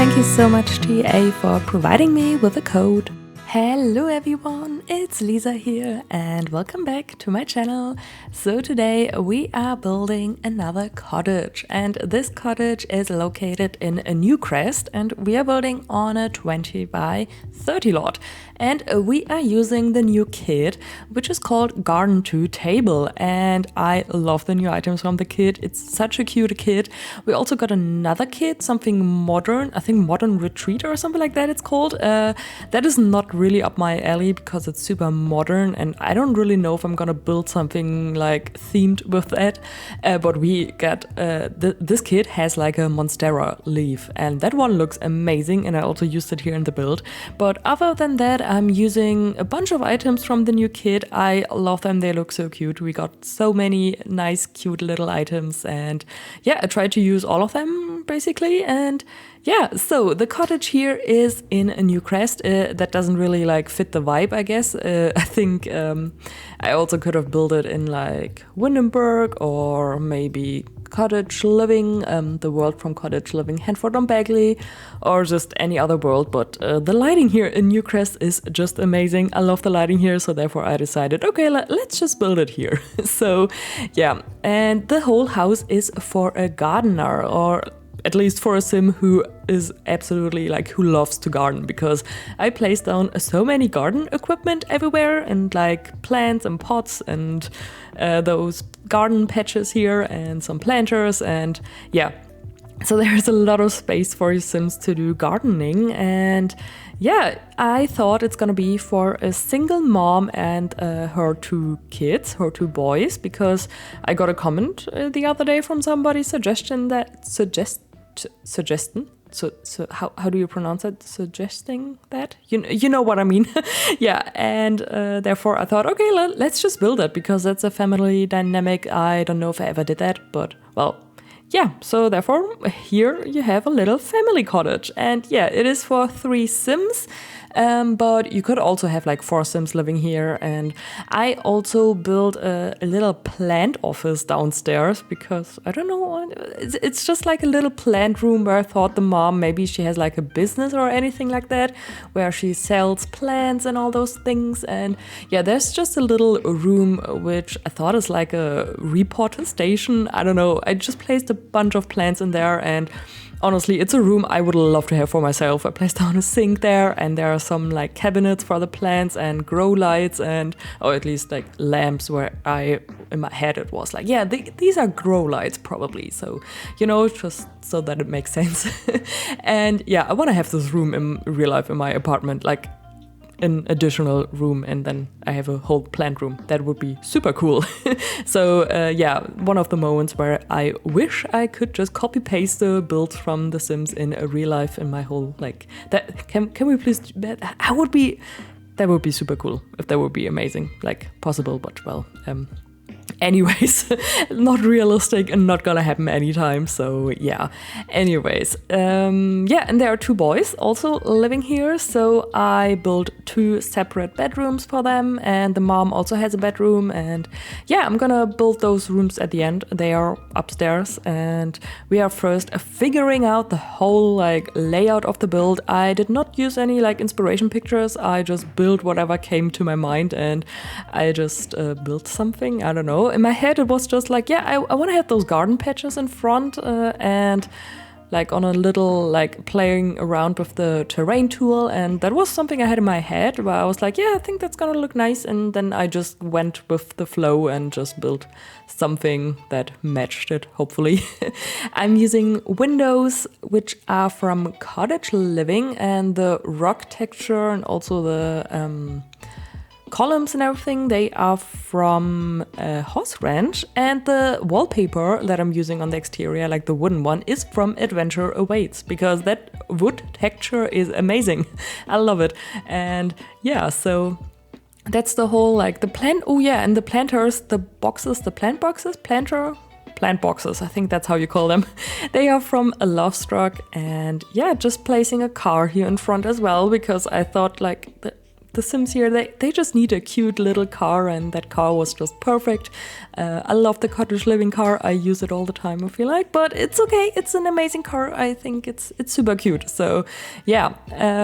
Thank you so much TA for providing me with a code. Hello everyone, it's Lisa here and welcome back to my channel. So today we are building another cottage, and this cottage is located in a Newcrest and we are building on a 20 by 30 lot. And we are using the new kit, which is called Garden to Table, and I love the new items from the kit. It's such a cute kit. We also got another kit, something modern, I think Modern Retreat or something like that it's called. That is not really up my alley because it's super modern and I don't really know if I'm gonna build something like themed with that. But we got, this kit has like a Monstera leaf and that one looks amazing, and I also used it here in the build. But other than that, I'm using a bunch of items from the new kit. I love them, they look so cute. We got so many nice cute little items, and yeah, I tried to use all of them basically. And yeah, so the cottage here is in a Newcrest. That doesn't really like fit the vibe, I guess. I think I also could have built it in like Windenburg or maybe Cottage Living, the world from Cottage Living, Hanford on Bagley, or just any other world. But the lighting here in Newcrest is just amazing. I love the lighting here, so therefore I decided, okay, let's just build it here. So yeah, and the whole house is for a gardener, or at least for a sim who is absolutely like, who loves to garden, because I placed down so many garden equipment everywhere, and like plants and pots and those garden patches here and some planters, and yeah, so there's a lot of space for your sims to do gardening. And yeah, I thought it's gonna be for a single mom and her two kids, her two boys, because I got a comment the other day from somebody suggesting that so how do you pronounce it? Suggesting that? You know what I mean. Yeah, and therefore I thought, okay, let's just build it, because that's a family dynamic. I don't know if I ever did that, but well, yeah, so therefore here you have a little family cottage. And yeah, it is for 3 sims. But you could also have like 4 sims living here. And I also built a little plant office downstairs, because I don't know, it's just like a little plant room where I thought the mom, maybe she has like a business or anything like that, where she sells plants and all those things. And yeah, there's just a little room which I thought is like a repot station. I don't know, I just placed a bunch of plants in there, and honestly, it's a room I would love to have for myself. I placed down a sink there, and there are some like cabinets for the plants and grow lights, and or at least like lamps, where in my head it was like, yeah, these are grow lights probably. So, just so that it makes sense. And yeah, I want to have this room in real life in my apartment, like an additional room, and then I have a whole plant room. That would be super cool. So yeah, one of the moments where I wish I could just copy paste the builds from The Sims in a real life in my whole like that. Can we please? That would be super cool if that would be amazing, like possible. But well, anyways, not realistic and not gonna happen anytime. So yeah, anyways, yeah, and there are 2 boys also living here, so I built 2 separate bedrooms for them, and the mom also has a bedroom. And yeah, I'm gonna build those rooms at the end. They are upstairs, and we are first figuring out the whole like layout of the build. I did not use any like inspiration pictures. I just built whatever came to my mind, and I just built something. I don't know. In my head, it was just like, yeah, I want to have those garden patches in front, and like on a little like playing around with the terrain tool. And that was something I had in my head where I was like, yeah, I think that's gonna look nice. And then I just went with the flow and just built something that matched it, hopefully. I'm using windows which are from Cottage Living, and the rock texture and also the columns and everything, they are from Horse Ranch, and the wallpaper that I'm using on the exterior, like the wooden one, is from Adventure Awaits, because that wood texture is amazing. I love it. And yeah, so that's the whole like the plant. Oh yeah, and the planters, the boxes, the plant boxes, plant boxes, I think that's how you call them. They are from a Lovestruck. And yeah, just placing a car here in front as well, because I thought like the Sims here, they just need a cute little car, and that car was just perfect. I love the cottage living car. I use it all the time, I feel like, but it's okay. It's an amazing car. I think it's super cute. So yeah,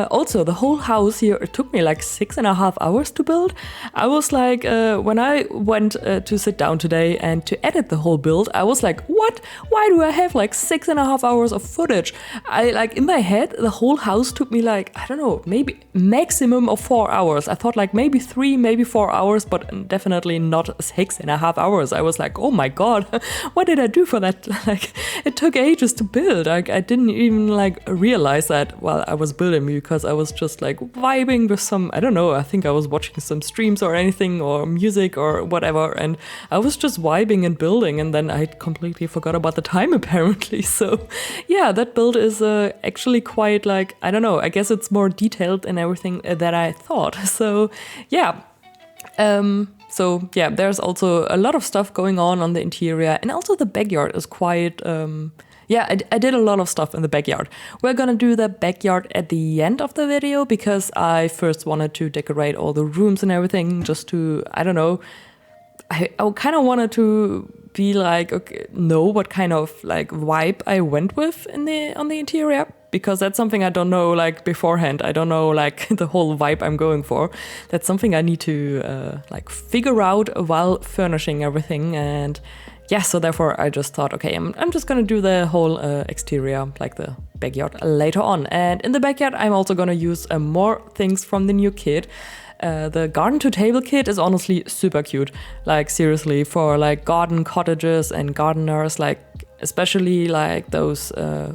also the whole house here, it took me like 6.5 hours to build. I was like, when I went to sit down today and to edit the whole build, I was like, what? Why do I have like 6.5 hours of footage? I like, in my head, the whole house took me like, I don't know, maybe maximum of 4 hours. I thought like maybe 3, maybe 4 hours, but definitely not 6.5 hours. I was like, oh my god, what did I do for that? Like, it took ages to build. I didn't even like realize that while I was building, because I was just like vibing with some, I don't know, I think I was watching some streams or anything, or music or whatever, and I was just vibing and building, and then I completely forgot about the time apparently. So yeah, that build is actually quite like, I don't know, I guess it's more detailed and everything that I thought. So yeah. So yeah, there's also a lot of stuff going on the interior, and also the backyard is quite, yeah, I did a lot of stuff in the backyard. We're gonna do the backyard at the end of the video, because I first wanted to decorate all the rooms and everything, just to, I don't know, I kind of wanted to be like, okay, know what kind of like vibe I went with on the interior, because that's something I don't know like beforehand. I don't know like the whole vibe I'm going for. That's something I need to like figure out while furnishing everything. And yeah, so therefore I just thought, okay, I'm just gonna do the whole exterior, like the backyard, later on. And in the backyard, I'm also gonna use more things from the new kit. The garden to table kit is honestly super cute. Like seriously, for like garden cottages and gardeners, like especially like those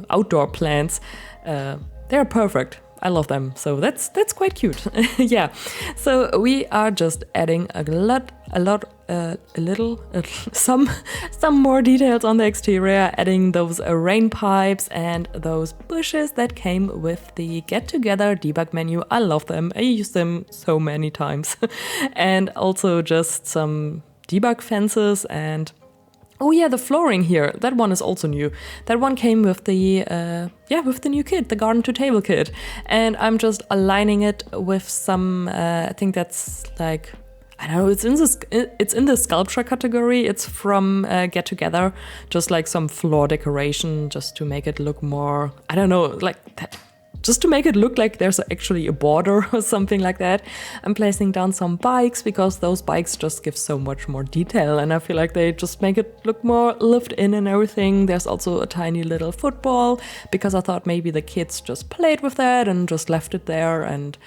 outdoor plants, they're perfect. I love them. So that's quite cute. Yeah. So we are just adding some more details on the exterior, adding those rain pipes and those bushes that came with the Get Together debug menu. I love them. I use them so many times. And also just some debug fences, and oh yeah, the flooring here, that one is also new. That one came with the with the new kit, the garden to table kit. And I'm just aligning it with some, I think that's like, I don't know, it's in the sculpture category. It's from Get Together, just like some floor decoration, just to make it look more, I don't know, like that. Just to make it look like there's actually a border or something like that. I'm placing down some bikes, because those bikes just give so much more detail, and I feel like they just make it look more lived in and everything. There's also a tiny little football, because I thought maybe the kids just played with that and just left it there. And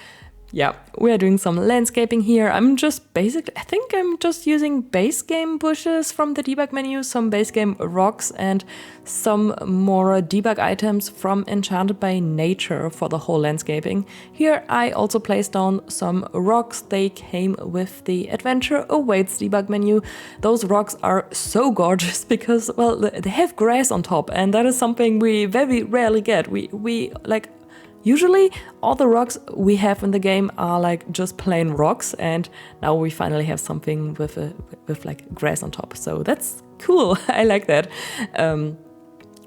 yeah, we are doing some landscaping here. I think I'm just using base game bushes from the debug menu, some base game rocks, and some more debug items from Enchanted by Nature for the whole landscaping. Here I also placed down some rocks. They came with the Adventure Awaits debug menu. Those rocks are so gorgeous because, well, they have grass on top, and that is something we very rarely get. We like, usually all the rocks we have in the game are like just plain rocks, and now we finally have something with like grass on top. So that's cool. I like that.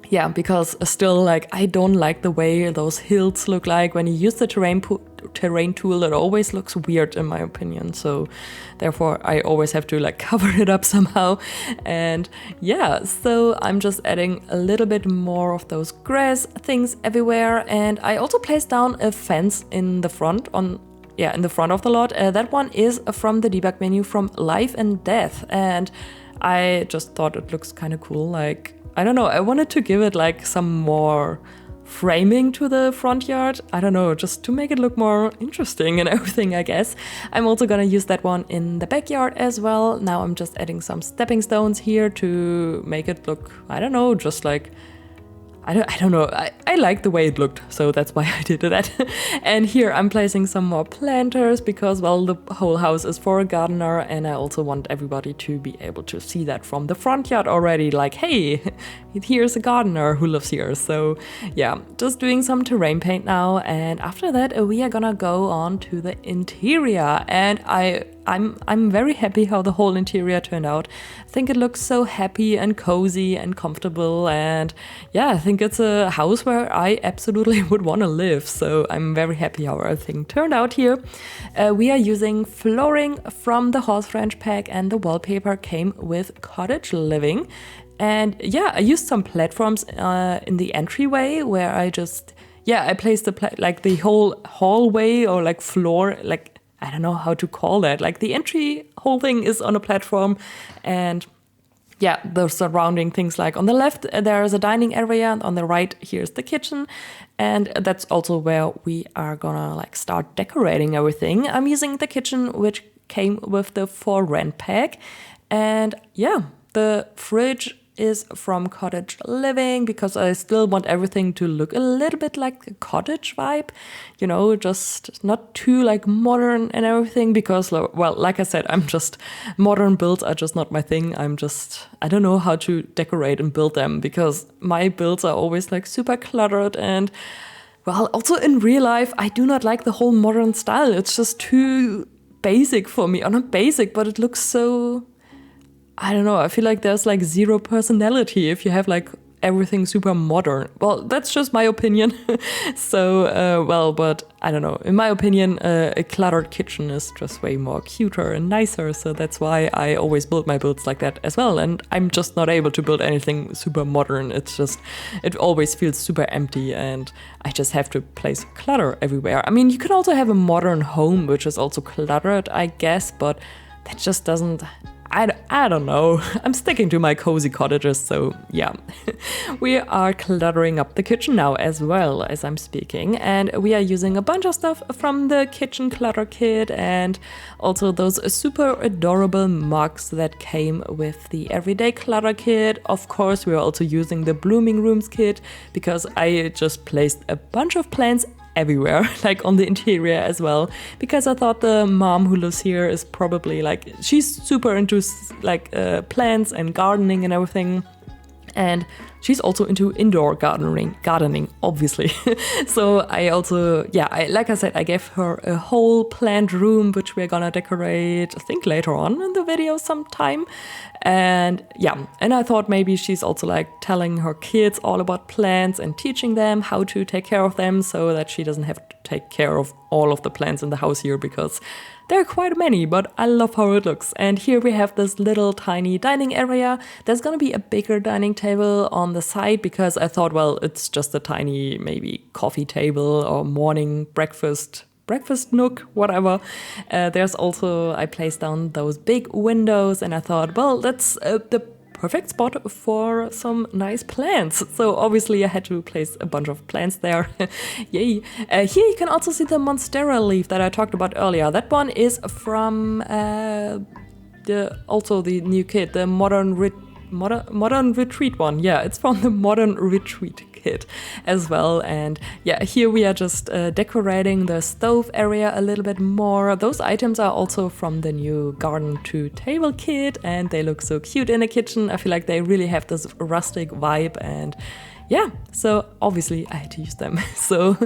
Yeah, because still, like, I don't like the way those hills look like when you use the terrain tool. It always looks weird in my opinion. So therefore I always have to like cover it up somehow. And yeah, so I'm just adding a little bit more of those grass things everywhere. And I also placed down a fence in the front in the front of the lot. That one is from the debug menu from Life and Death. And I just thought it looks kind of cool. Like, I don't know, I wanted to give it like some more framing to the front yard. I don't know, just to make it look more interesting and everything, I guess. I'm also gonna use that one in the backyard as well. Now I'm just adding some stepping stones here to make it look, I don't know, just like, I don't know, I like the way it looked, so that's why I did that. And here I'm placing some more planters because, well, the whole house is for a gardener, and I also want everybody to be able to see that from the front yard already, like, hey, here's a gardener who lives here. So yeah, just doing some terrain paint now, and after that we are gonna go on to the interior. And I I'm very happy how the whole interior turned out. I think it looks so happy and cozy and comfortable, and yeah, I think it's a house where I absolutely would want to live. So I'm very happy how everything turned out here. We are using flooring from the Horse Ranch pack, and the wallpaper came with cottage living. And yeah, I used some platforms in the entryway where I placed the whole hallway or like floor, like I don't know how to call that. Like the whole thing is on a platform, and yeah, the surrounding things, like on the left there is a dining area, and on the right here's the kitchen, and that's also where we are gonna like start decorating everything. I'm using the kitchen which came with the for rent pack, and yeah, the fridge is from Cottage Living because I still want everything to look a little bit like a cottage vibe, you know, just not too like modern and everything, because, well, like I said, modern builds are just not my thing. I don't know how to decorate and build them, because my builds are always like super cluttered, and well, also in real life, I do not like the whole modern style. It's just too basic for me. Or not basic, but it looks so, I don't know, I feel like there's like zero personality if you have like everything super modern. Well, that's just my opinion. So, but I don't know. In my opinion, a cluttered kitchen is just way more cuter and nicer. So that's why I always build my builds like that as well. And I'm just not able to build anything super modern. It always feels super empty, and I just have to place clutter everywhere. I mean, you could also have a modern home, which is also cluttered, I guess, but that just doesn't... I don't know. I'm sticking to my cozy cottages, so yeah. We are cluttering up the kitchen now as well as I'm speaking, and we are using a bunch of stuff from the kitchen clutter kit, and also those super adorable mugs that came with the everyday clutter kit. Of course, we are also using the blooming rooms kit because I just placed a bunch of plants everywhere, like on the interior as well, because I thought the mom who lives here is probably like, she's super into like plants and gardening and everything, and she's also into indoor gardening obviously. So I also, like I said, I gave her a whole plant room which we're gonna decorate, I think later on in the video sometime. And yeah, and I thought maybe she's also like telling her kids all about plants and teaching them how to take care of them, so that she doesn't have to take care of all of the plants in the house here, because there are quite many, but I love how it looks. And here we have this little tiny dining area. There's gonna be a bigger dining table on the side, because I thought, well, it's just a tiny maybe coffee table or morning breakfast nook, whatever. There's also, I placed down those big windows, and I thought, well, that's the perfect spot for some nice plants. So obviously I had to place a bunch of plants there. Yay. Here you can also see the monstera leaf that I talked about earlier. That one is from the new kit, the modern retreat one. Yeah, it's from the modern retreat kit as well. And yeah, here we are just decorating the stove area a little bit more. Those items are also from the new garden to table kit, and they look so cute in the kitchen. I feel like they really have this rustic vibe, and yeah, so obviously I had to use them. So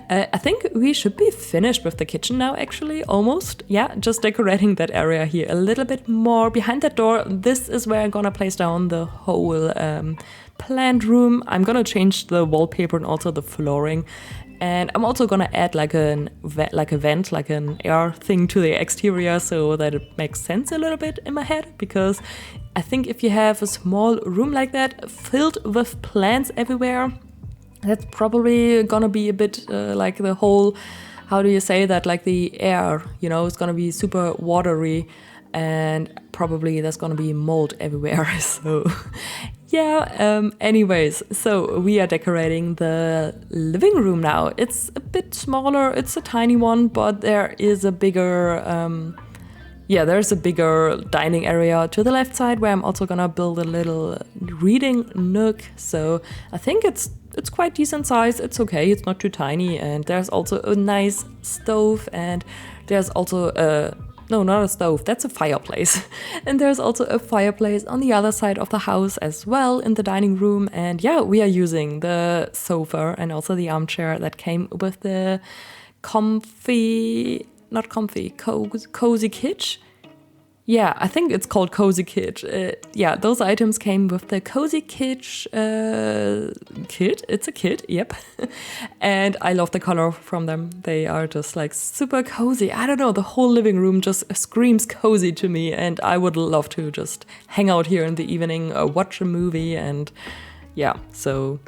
I think we should be finished with the kitchen now, actually, almost. Yeah, just decorating that area here a little bit more. Behind that door, this is where I'm gonna place down the whole plant room. I'm gonna change the wallpaper and also the flooring. And I'm also gonna add like a vent, like an air thing to the exterior, so that it makes sense a little bit in my head, because I think if you have a small room like that filled with plants everywhere, that's probably gonna be a bit like the whole, how do you say that, like the air, you know, it's gonna be super watery, and probably there's gonna be mold everywhere. So yeah, anyways, so we are decorating the living room now. It's a bit smaller, it's a tiny one, but there is a bigger, there's a bigger dining area to the left side, where I'm also gonna build a little reading nook. So I think it's quite decent size, it's okay, it's not too tiny, and there's also a nice stove, and there's also no, not a stove, that's a fireplace. And there's also a fireplace on the other side of the house as well, in the dining room. And yeah, we are using the sofa and also the armchair that came with the cozy Yeah, I think it's called Cozy Kit. Yeah, those items came with the Cozy Kit kit. It's a kit, yep. And I love the color from them. They are just like super cozy. I don't know, the whole living room just screams cozy to me, and I would love to just hang out here in the evening or watch a movie. And yeah, so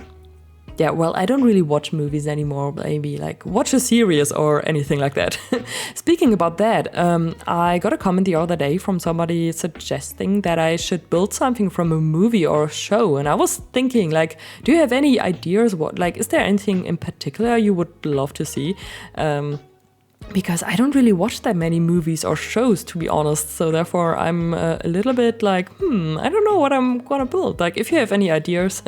yeah, well, I don't really watch movies anymore, maybe like watch a series or anything like that. Speaking about that, I got a comment the other day from somebody suggesting that I should build something from a movie or a show. And I was thinking, like, do you have any ideas? Is there anything in particular you would love to see? Because I don't really watch that many movies or shows, to be honest. So therefore, I'm a little bit like, I don't know what I'm gonna build. Like, if you have any ideas,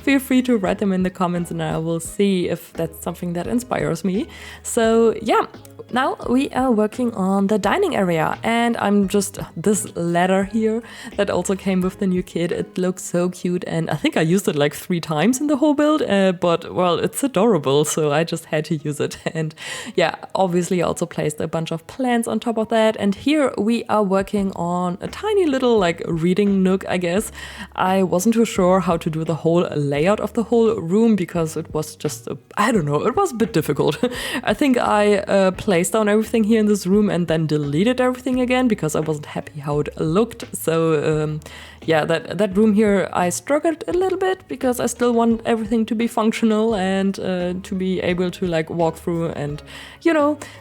feel free to write them in the comments and I will see if that's something that inspires me. So yeah, now we are working on the dining area, and I'm just, this ladder here that also came with the new kit, it looks so cute, and I think I used it like 3 times in the whole build, but well, it's adorable, so I just had to use it. And yeah, obviously I also placed a bunch of plants on top of that, and here we are working on a tiny little like reading nook, I guess. I wasn't too sure how to do the whole layout of the whole room because it was just, I don't know, it was a bit difficult. I think I placed down everything here in this room and then deleted everything again because I wasn't happy how it looked. So yeah, that room here I struggled a little bit because I still want everything to be functional and to be able to like walk through and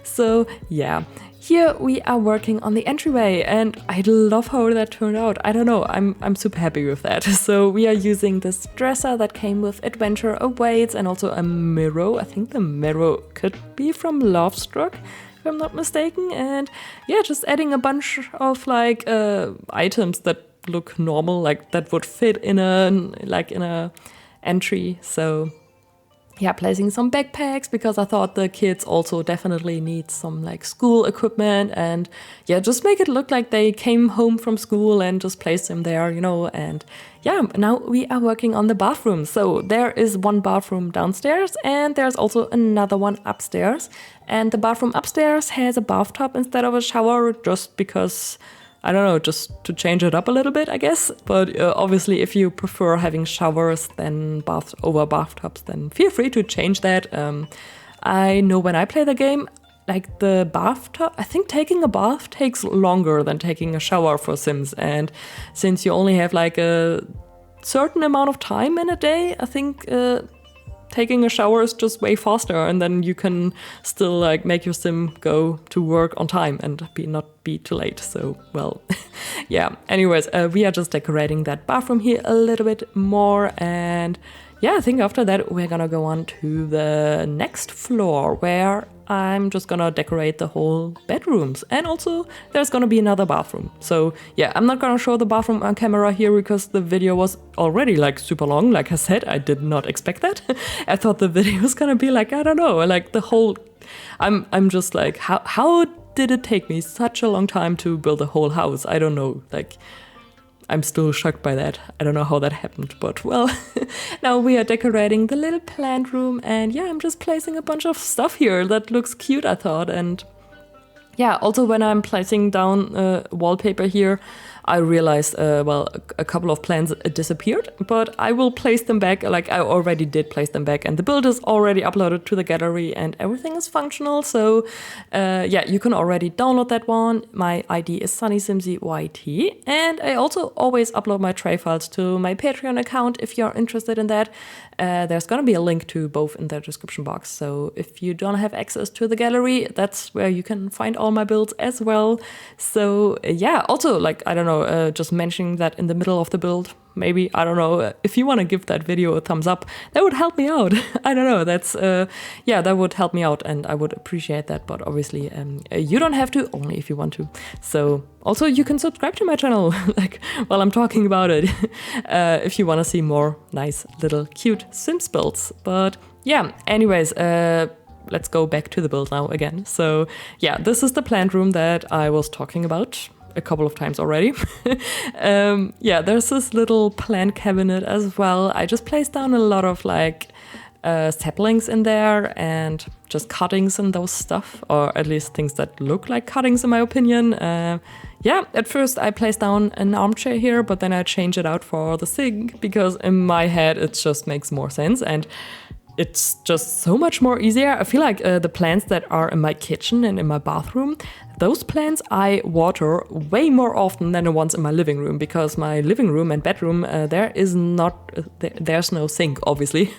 so yeah. Here we are working on the entryway, and I love how that turned out. I don't know, I'm super happy with that. So we are using this dresser that came with adventure awaits and also a mirror. I think the mirror could be from Love Struck, if I'm not mistaken. And yeah, just adding a bunch of like items that look normal, like that would fit in a entry. So yeah, placing some backpacks because I thought the kids also definitely need some like school equipment, and yeah, just make it look like they came home from school and just place them there, and yeah, now we are working on the bathroom. So there is one bathroom downstairs and there's also another one upstairs, and the bathroom upstairs has a bathtub instead of a shower just because, I don't know, just to change it up a little bit, I guess. But obviously, if you prefer having showers than over bathtubs, then feel free to change that. I know when I play the game, like the bathtub, I think taking a bath takes longer than taking a shower for Sims. And since you only have like a certain amount of time in a day, I think taking a shower is just way faster, and then you can still like make your sim go to work on time and not be too late. So well, yeah, anyways, we are just decorating that bathroom here a little bit more, and yeah, I think after that we're gonna go on to the next floor where I'm just gonna decorate the whole bedrooms, and also there's gonna be another bathroom. So yeah, I'm not gonna show the bathroom on camera here because the video was already like super long. Like I said, I did not expect that. I thought the video was gonna be like, I don't know, like the whole, I'm just like, how did it take me such a long time to build a whole house? I don't know, like I'm still shocked by that. I don't know how that happened, but well, now we are decorating the little plant room, and yeah, I'm just placing a bunch of stuff here that looks cute, I thought. And yeah, also when I'm placing down wallpaper here, I realized, well, a couple of plants disappeared, but I will place them back. Like I already did place them back, and the build is already uploaded to the gallery and everything is functional. So yeah, you can already download that one. My ID is Sunnysimsie YT, and I also always upload my tray files to my Patreon account if you're interested in that. There's gonna be a link to both in the description box. So if you don't have access to the gallery, that's where you can find all my builds as well. So yeah, also like, I don't know, just mentioning that in the middle of the build, maybe, I don't know, if you want to give that video a thumbs up, that would help me out. I don't know, that's, yeah, that would help me out and I would appreciate that, but obviously you don't have to, only if you want to. So also you can subscribe to my channel, like, while I'm talking about it, if you want to see more nice little cute Sims builds. But yeah, anyways, let's go back to the build now again. So yeah, this is the plant room that I was talking about a couple of times already. Yeah, there's this little plant cabinet as well. I just placed down a lot of like saplings in there and just cuttings and those stuff, or at least things that look like cuttings in my opinion. Yeah, at first I placed down an armchair here, but then I changed it out for the sink because in my head it just makes more sense and it's just so much more easier. I feel like the plants that are in my kitchen and in my bathroom, those plants I water way more often than the ones in my living room, because my living room and bedroom, there's no sink, obviously.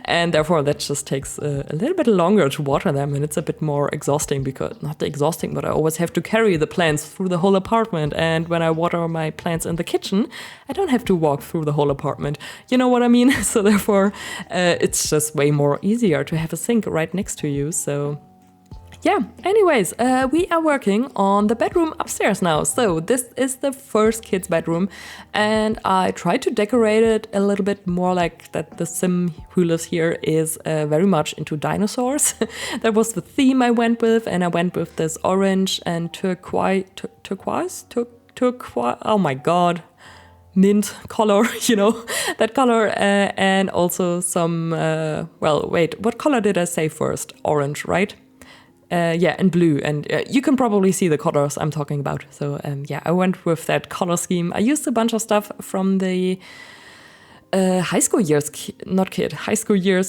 And therefore that just takes a little bit longer to water them, and it's a bit more exhausting, because, not exhausting, but I always have to carry the plants through the whole apartment. And when I water my plants in the kitchen, I don't have to walk through the whole apartment. You know what I mean? So therefore, it's just way more easier to have a sink right next to you. So yeah, anyways, we are working on the bedroom upstairs now. So this is the first kid's bedroom, and I tried to decorate it a little bit more like that. The sim who lives here is very much into dinosaurs. That was the theme I went with, and I went with this orange and turquoise, oh my god, mint color, you know, that color, and also some, well, wait, what color did I say first? Orange, right? Yeah, and blue, and you can probably see the colors I'm talking about. So yeah, I went with that color scheme. I used a bunch of stuff from the high school years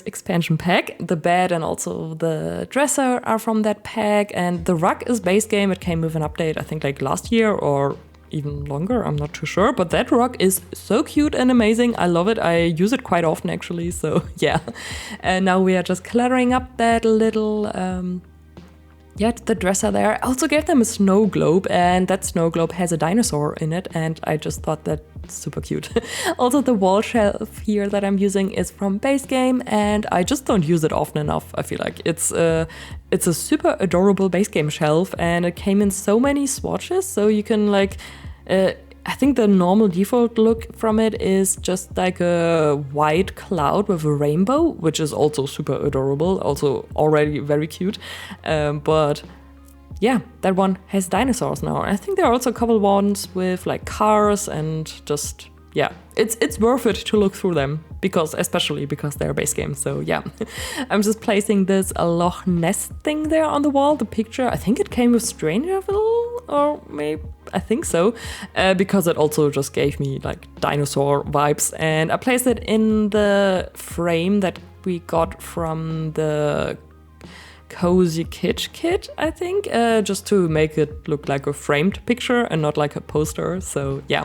expansion pack. The bed and also the dresser are from that pack, and the rug is base game. It came with an update, I think like last year or even longer, I'm not too sure, but that rug is so cute and amazing. I love it. I use it quite often actually, so yeah. And now we are just cluttering up that little yeah, the dresser there. I also gave them a snow globe, and that snow globe has a dinosaur in it, and I just thought that's super cute. Also, the wall shelf here that I'm using is from base game, and I just don't use it often enough. I feel like it's a super adorable base game shelf, and it came in so many swatches, so you can like I think the normal default look from it is just like a white cloud with a rainbow, which is also super adorable, also already very cute. But yeah, that one has dinosaurs now. I think there are also a couple ones with like cars and just, yeah, it's worth it to look through them, especially because they're base games. So yeah, I'm just placing this Loch Ness thing there on the wall, the picture. I think it came with Strangerville, or maybe, I think so, because it also just gave me like dinosaur vibes. And I placed it in the frame that we got from the Cozy Kit, I think, just to make it look like a framed picture and not like a poster. So yeah,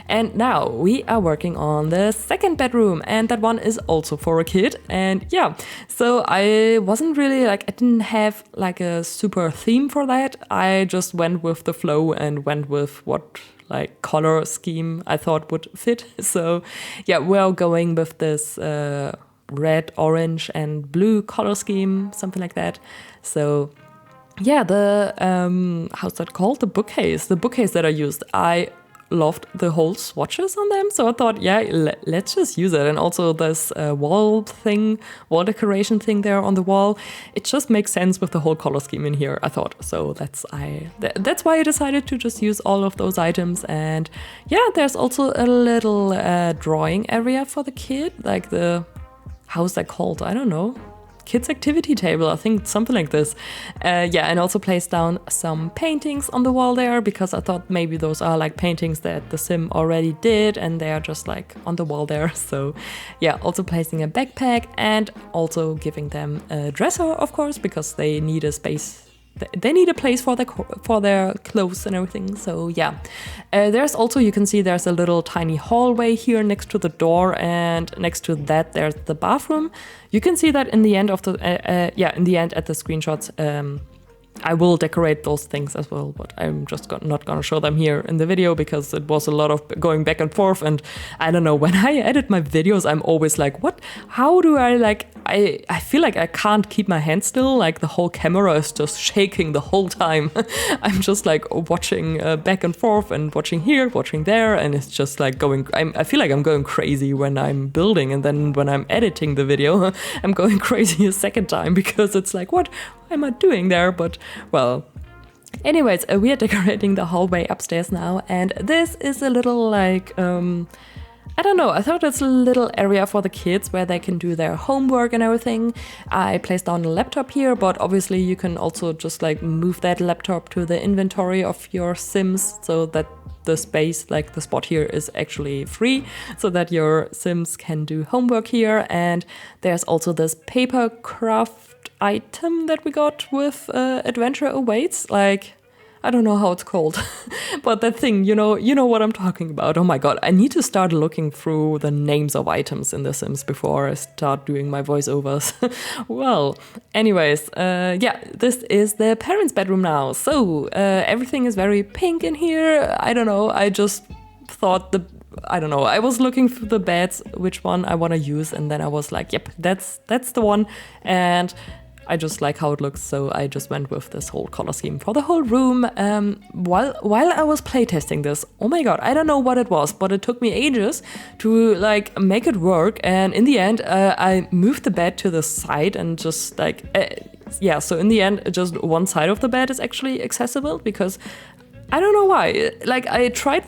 and now we are working on the second bedroom, and that one is also for a kid. And yeah, so I wasn't really like, I didn't have like a super theme for that. I just went with the flow and went with what like color scheme I thought would fit. So yeah, we're going with this red, orange, and blue color scheme, something like that. So yeah, the how's that called? The bookcase that I used, I loved the whole swatches on them, so I thought, yeah, let's just use it. And also this wall decoration thing there on the wall, it just makes sense with the whole color scheme in here, I thought. So that's why I decided to just use all of those items. And yeah, there's also a little drawing area for the kid, like the, how's that called? I don't know. Kids activity table, I think something like this. Yeah, and also placed down some paintings on the wall there, because I thought maybe those are like paintings that the sim already did and they are just like on the wall there. So yeah, also placing a backpack and also giving them a dresser, of course, because they need a space. They need a place for their clothes and everything. So yeah, there's also, you can see there's a little tiny hallway here next to the door, and next to that there's the bathroom. You can see that in the end of the in the end at the screenshots. I will decorate those things as well, but I'm just not gonna show them here in the video because it was a lot of going back and forth. And I don't know, when I edit my videos, I'm always like, what? How do I like? I feel like I can't keep my hand still. Like the whole camera is just shaking the whole time. I'm just like watching back and forth and watching here, watching there, and it's just like going. I feel like I'm going crazy when I'm building, and then when I'm editing the video, I'm going crazy a second time because it's like, what am I doing there? But well, anyways, we are decorating the hallway upstairs now, and this is a little like I don't know, I thought it's a little area for the kids where they can do their homework and everything. I placed down the laptop here, but obviously you can also just like move that laptop to the inventory of your Sims so that the space, like the spot here, is actually free so that your Sims can do homework here. And there's also this paper craft item that we got with Adventure Awaits, like I don't know how it's called, but that thing, you know what I'm talking about. Oh my god, I need to start looking through the names of items in The Sims before I start doing my voiceovers. Well, anyways, yeah, this is the parents' bedroom now. So everything is very pink in here. I don't know, I just thought I was looking through the beds, which one I want to use, and then I was like, yep, that's the one. And I just like how it looks, so I just went with this whole color scheme for the whole room. While I was playtesting this, oh my god, I don't know what it was, but it took me ages to like make it work. And in the end, I moved the bed to the side and just like, yeah. So in the end, just one side of the bed is actually accessible because I don't know why. Like I tried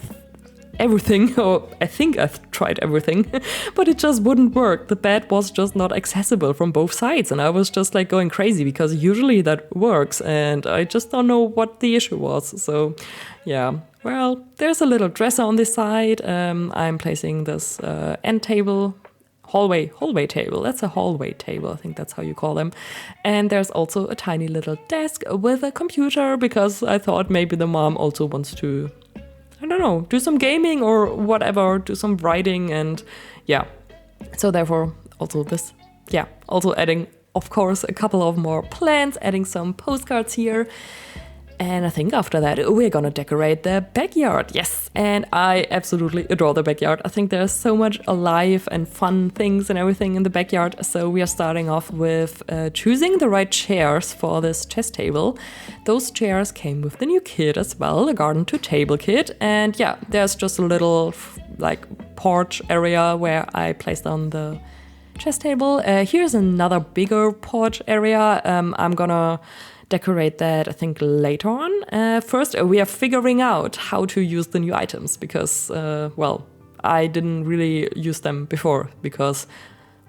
everything, or I think I've tried everything, but it just wouldn't work. The bed was just not accessible from both sides, and I was just like going crazy because usually that works, and I just don't know what the issue was. So yeah, well, there's a little dresser on this side. I'm placing this end table, hallway table. That's a hallway table, I think that's how you call them. And there's also a tiny little desk with a computer because I thought maybe the mom also wants to, I don't know, do some gaming or whatever, do some writing, and yeah. So therefore also this, yeah, also adding, of course, a couple of more plants, adding some postcards here. And I think after that, we're gonna decorate the backyard. Yes, and I absolutely adore the backyard. I think there's so much alive and fun things and everything in the backyard. So we are starting off with choosing the right chairs for this chess table. Those chairs came with the new kit as well, the garden to table kit. And yeah, there's just a little like porch area where I placed on the chess table. Here's another bigger porch area. I'm gonna decorate that, I think, later on. First, we are figuring out how to use the new items because, well, I didn't really use them before because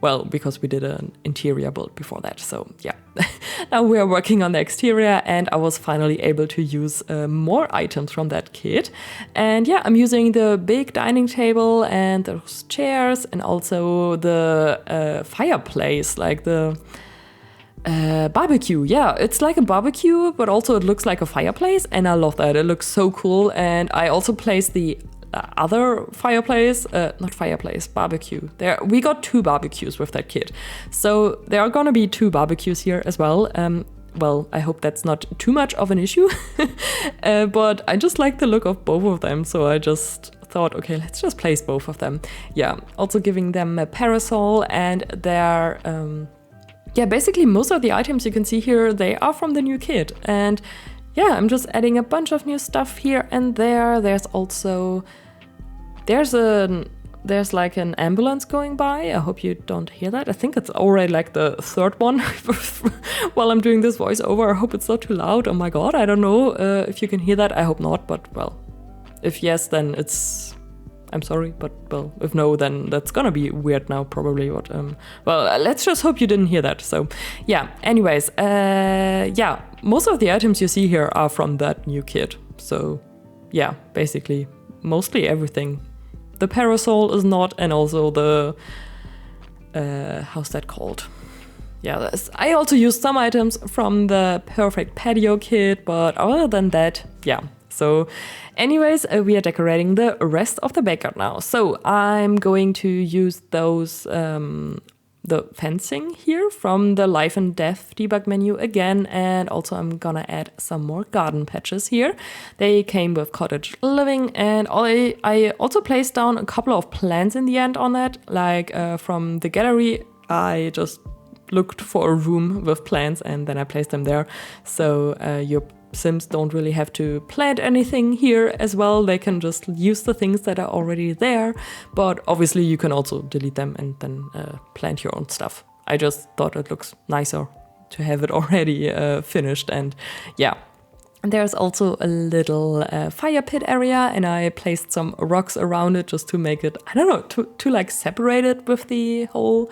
we did an interior build before that. So yeah, now we are working on the exterior, and I was finally able to use more items from that kit. And yeah, I'm using the big dining table and those chairs and also the fireplace, like the barbecue. Yeah, it's like a barbecue, but also it looks like a fireplace, and I love that. It looks so cool. And I also placed the other fireplace, barbecue. We got 2 barbecues with that kit, so there are gonna be 2 barbecues here as well. Well, I hope that's not too much of an issue, but I just like the look of both of them, so I just thought, okay, let's just place both of them. Yeah, also giving them a parasol, and their yeah, basically most of the items you can see here, they are from the new kit. And yeah, I'm just adding a bunch of new stuff here and there. There's also, there's like an ambulance going by. I hope you don't hear that. I think it's already like the 3rd one while I'm doing this voiceover. I hope it's not too loud. Oh my god, I don't know if you can hear that. I hope not, but well, if yes, then I'm sorry, but well, if no, then that's gonna be weird now, probably. But well, let's just hope you didn't hear that. So yeah, anyways, yeah, most of the items you see here are from that new kit. So yeah, basically, mostly everything. The parasol is not, and also the, how's that called? Yeah, I also used some items from the Perfect Patio kit, but other than that, yeah. So anyways, we are decorating the rest of the backyard now. So I'm going to use those, the fencing here from the Life and Death debug menu again. And also I'm gonna add some more garden patches here. They came with cottage living, and I also placed down a couple of plants in the end on that. Like from the gallery, I just looked for a room with plants and then I placed them there. So your Sims don't really have to plant anything here as well. They can just use the things that are already there, but obviously you can also delete them and then plant your own stuff. I just thought it looks nicer to have it already finished, and yeah. There's also a little fire pit area, and I placed some rocks around it just to make it, I don't know, to like separate it with the whole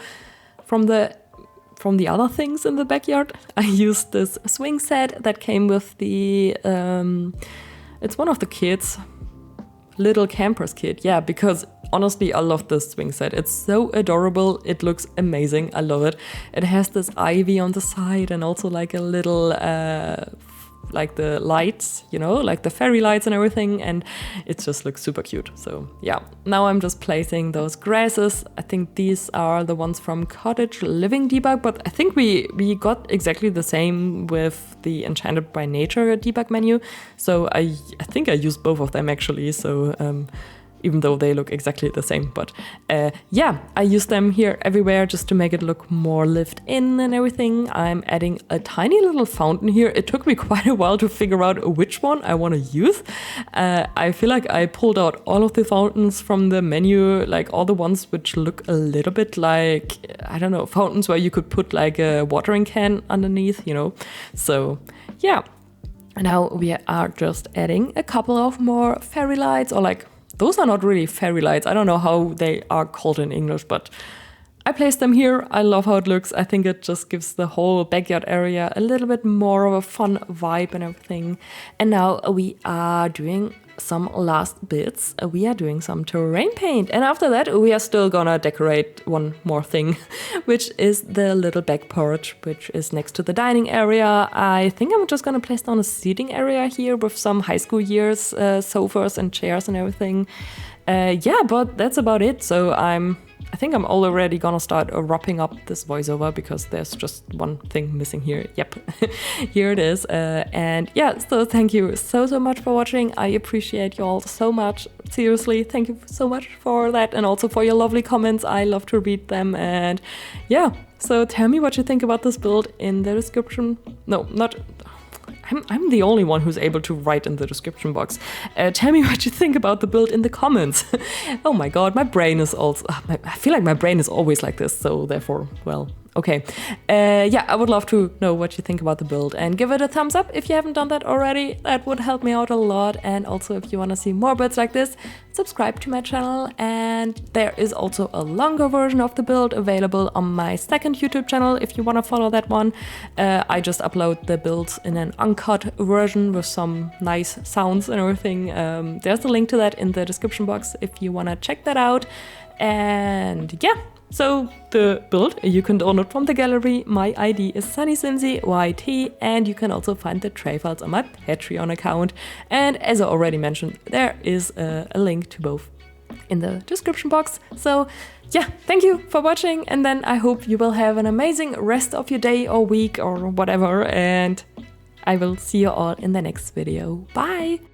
from the other things in the backyard. I used this swing set that came with the it's one of the kids' little campers kit. Yeah, because honestly, I love this swing set. It's so adorable. It looks amazing. I love it. It has this ivy on the side and also like a little like the lights, you know, like the fairy lights and everything, and it just looks super cute. So yeah, now I'm just placing those grasses. I think these are the ones from Cottage Living debug, but I think we got exactly the same with the Enchanted by Nature debug menu. So I think I used both of them actually. So even though they look exactly the same. But yeah, I use them here everywhere just to make it look more lived in and everything. I'm adding a tiny little fountain here. It took me quite a while to figure out which one I want to use. I feel like I pulled out all of the fountains from the menu, like all the ones which look a little bit like, I don't know, fountains where you could put like a watering can underneath, you know. So yeah, now we are just adding a couple of more fairy lights, or like, those are not really fairy lights. I don't know how they are called in English, but I placed them here. I love how it looks. I think it just gives the whole backyard area a little bit more of a fun vibe and everything. And now we are doing some last bits. We are doing some terrain paint. And after that, we are still gonna decorate one more thing, which is the little back porch, which is next to the dining area. I think I'm just gonna place down a seating area here with some high school years sofas and chairs and everything. Yeah, but that's about it. So I think I'm already gonna start wrapping up this voiceover because there's just one thing missing here. Yep, here it is. And yeah, so thank you so much for watching. I appreciate you all so much. Seriously, thank you so much for that, and also for your lovely comments. I love to read them. And yeah, so tell me what you think about this build in the description. No, not... I'm the only one who's able to write in the description box. Tell me what you think about the build in the comments. Oh my god, my brain is also... I feel like my brain is always like this, so therefore, well, okay. Yeah, I would love to know what you think about the build, and give it a thumbs up if you haven't done that already. That would help me out a lot. And also, if you want to see more builds like this, subscribe to my channel. And there is also a longer version of the build available on my second YouTube channel if you want to follow that one. I just upload the builds in an uncut version with some nice sounds and everything. There's a link to that in the description box if you want to check that out. And yeah, so the build you can download from the gallery. My ID is Sunnysimsie YT, and you can also find the tray files on my Patreon account. And as I already mentioned, there is a link to both in the description box. So yeah, thank you for watching, and then I hope you will have an amazing rest of your day or week or whatever, and I will see you all in the next video. Bye!